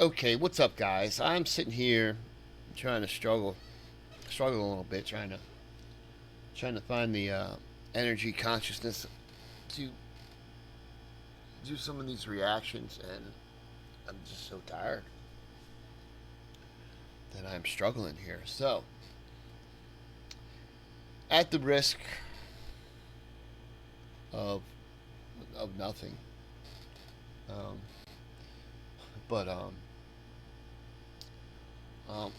Okay, what's up, guys? I'm sitting here trying to struggle a little bit, trying to find the energy, consciousness to do some of these reactions, and I'm just so tired that I'm struggling here. So, at the risk of nothing, um, but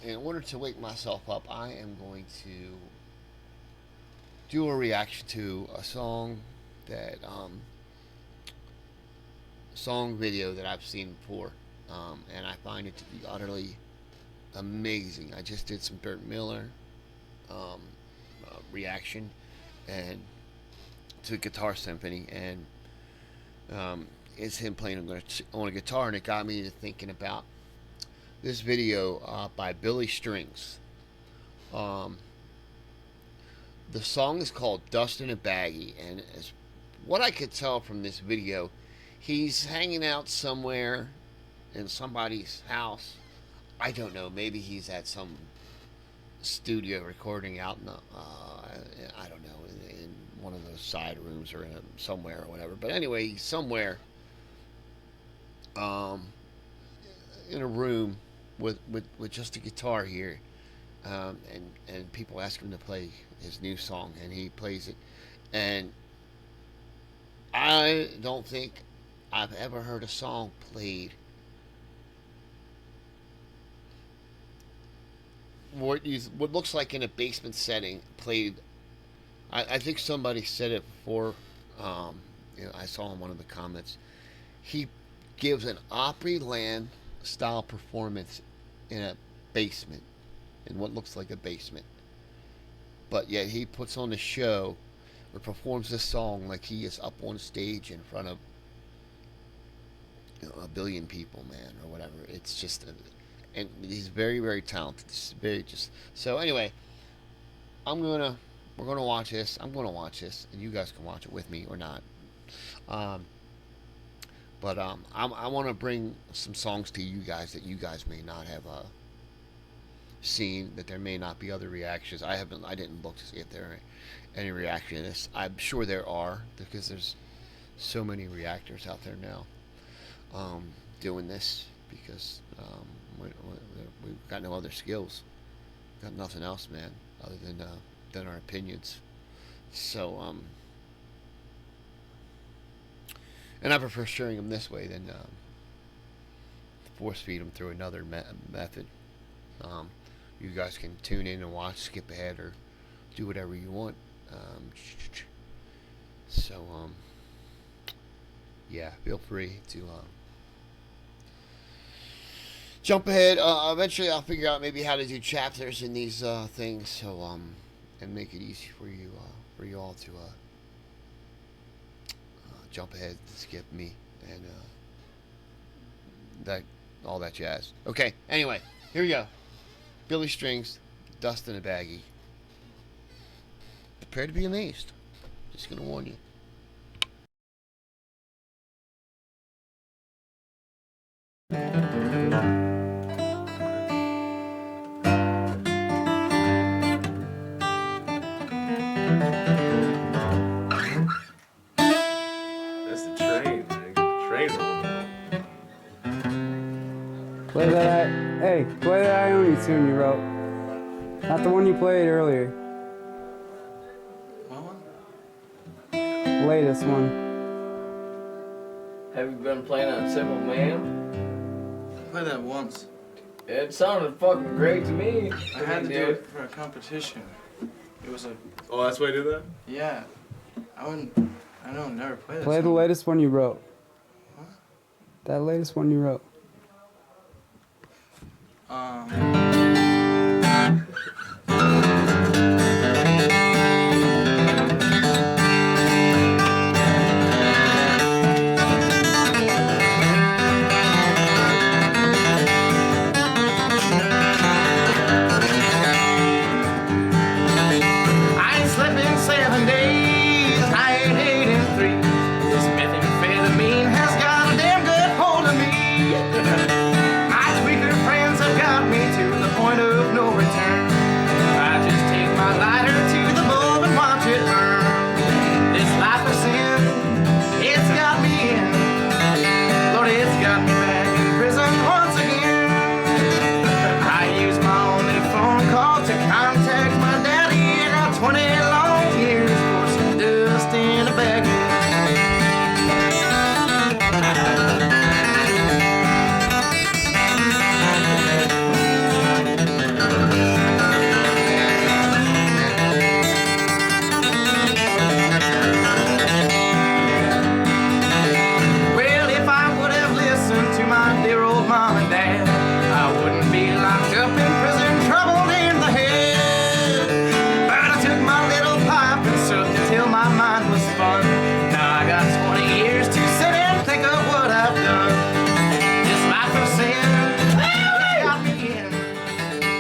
in order to wake myself up, I am going to do a reaction to a song that song video that I've seen before, and I find it to be utterly amazing. I just did some Burt Miller reaction and to Guitar Symphony, and it's him playing on a guitar, and it got me to thinking about this video by Billy Strings. The song is called Dust in a Baggie, and as what I could tell from this video, he's hanging out somewhere in somebody's house. I don't know, maybe he's at some studio recording out in the, I don't know, in one of those side rooms or somewhere or whatever. But anyway, he's somewhere in a room with just a guitar here, and people ask him to play his new song, and he plays it. And I don't think I've ever heard a song played what looks like in a basement setting played. I think somebody said it before. I saw in one of the comments. He gives an Opryland style performance in a basement, in what looks like a basement, but yet he puts on a show or performs this song like he is up on stage in front of a billion people, man, or whatever. It's just and he's very, very talented. So anyway, we're gonna watch this. I'm gonna watch this, and you guys can watch it with me or not. But I want to bring some songs to you guys that you guys may not have seen, that there may not be other reactions. I didn't look to see if there are any reactions. I'm sure there are, because there's so many reactors out there now doing this, because we've got no other skills, got nothing else, man, other than our opinions. So and I prefer sharing them this way than force feed them through another method. You guys can tune in and watch, skip ahead, or do whatever you want. Yeah, feel free to jump ahead. Eventually, I'll figure out maybe how to do chapters in these things, so and make it easy for you all to jump ahead, skip me, and all that jazz. Okay, anyway, here we go. Billy Strings, Dust in a Baggie. Prepare to be amazed. Just gonna warn you. That's the train, man. Get the train rolling. Play that. Hey, play that Ione tune you wrote. Not the one you played earlier. What one? The latest one. Have you been playing on Simple Man? I played that once. It sounded fucking great to me. I had to do it for a competition. It was a... Oh, that's why I did that? Yeah. I never played that Play the song. latest one you wrote. What? That latest one you wrote. I ain't slept in 7 days, I ain't eaten 3. This methamphetamine has got a damn good hold of me. I mom and dad, I wouldn't be locked up in prison, troubled in the head. But I took my little pipe and sucked it till my mind was spun. Now I got 20 years to sit and think of what I've done. This life of sin, it got me in.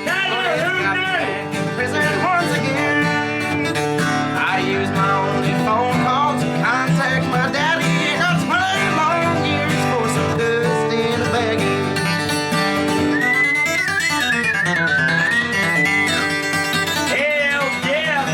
But it's got me back in prison once again. I use my only phone call to contact my daddy. It got 20 long years for some dust in a baggie. Hell yeah!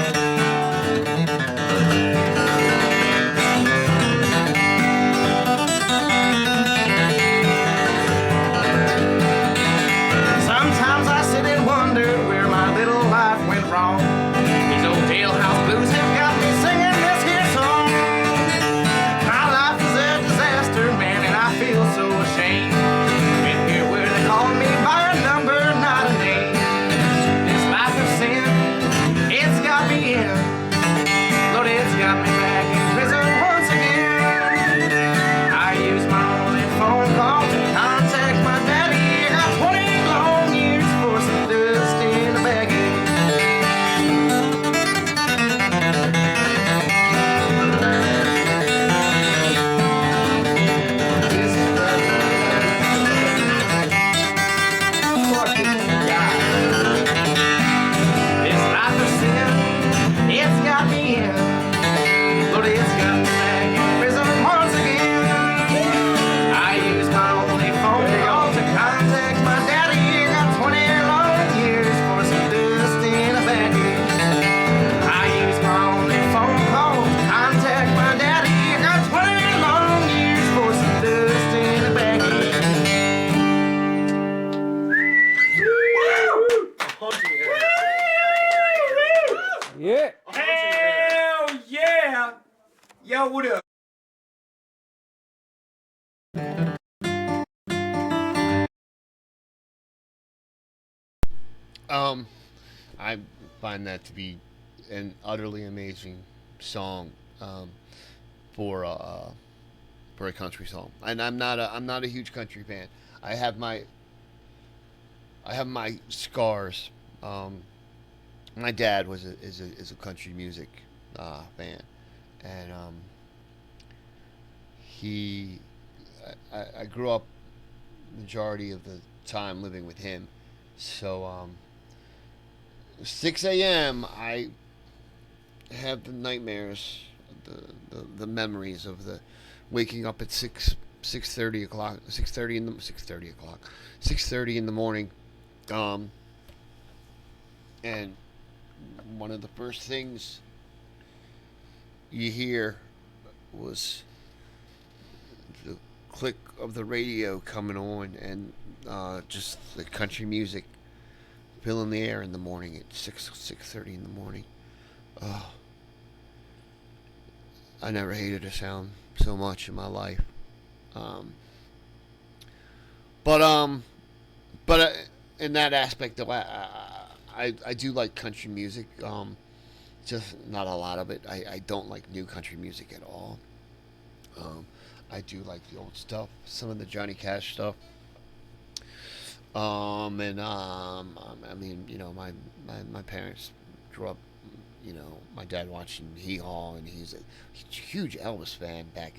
Sometimes I sit and wonder where my little life went wrong. These old jailhouse blues have got me singing this here song. My life is a disaster, man, and I feel so ashamed. Been here where they call me by a number, not a name. This life of sin, it's got me in. Lord, it's got me back in prison once again. I use my only phone call to contact my daddy. I got 20 long years for some dust in a baggie. This life of sin, it's got me in. Lord, it's got me back in prison once again. I use my only phone call to contact my daddy. I got 20 long years for some dust in a baggie. I use my only phone call to contact my daddy. I got 20 long years for some dust in a baggie. Yeah. Hell yeah! Yo, what up? I find that to be an utterly amazing song for a country song. And I'm not a huge country fan. I have my scars. My dad is a country music fan, and he I grew up majority of the time living with him, so 6 a.m. I have the nightmares, the memories of the waking up at 6:30 o'clock, 6:30 in the morning, and one of the first things you hear was the click of the radio coming on, and just the country music filling the air in the morning at 6:30 in the morning. Oh, I never hated a sound so much in my life. Um, but in that aspect, though, I do like country music. Just not a lot of it. I don't like new country music at all. I do like the old stuff, some of the Johnny Cash stuff. I mean, my parents grew up, my dad watching Hee Haw, and he's a huge Elvis fan back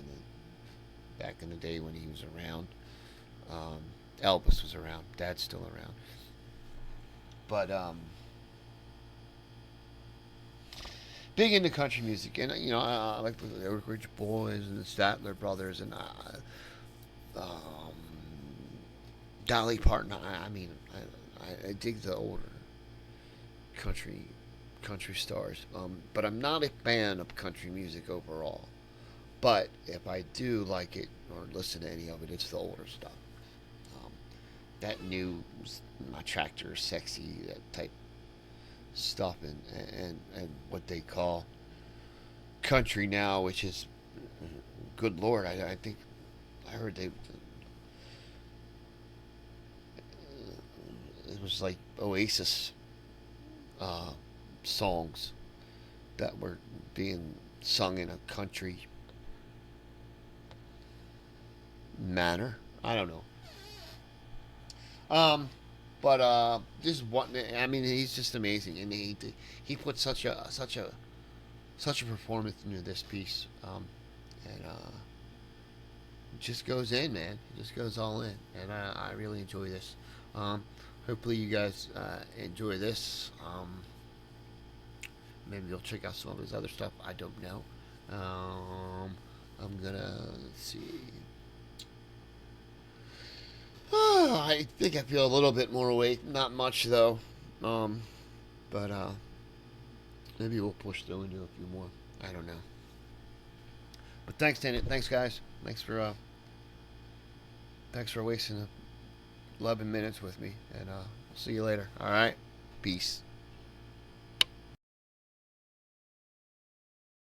in the day when he was around. Elvis was around. Dad's still around. But big into country music, and I like the Oak Ridge Boys and the Statler Brothers, and Dolly Parton. I dig the older country stars, but I'm not a fan of country music overall. But if I do like it or listen to any of it, it's the older stuff. That new, my tractor, sexy, that type stuff, and what they call country now, which is, good Lord, I think I heard it was like Oasis songs that were being sung in a country manner. I don't know. But just what I mean, he's just amazing, and he put such a performance into this piece, and just goes in, man. It just goes all in, and I really enjoy this. Hopefully you guys enjoy this. Maybe you'll check out some of his other stuff. I don't know. I'm gonna let's see. I think I feel a little bit more awake. Not much though. But maybe we'll push through and do a few more. I don't know. But thanks, Tenant. Thanks, guys. Thanks for wasting 11 minutes with me. And we'll see you later. All right. Peace.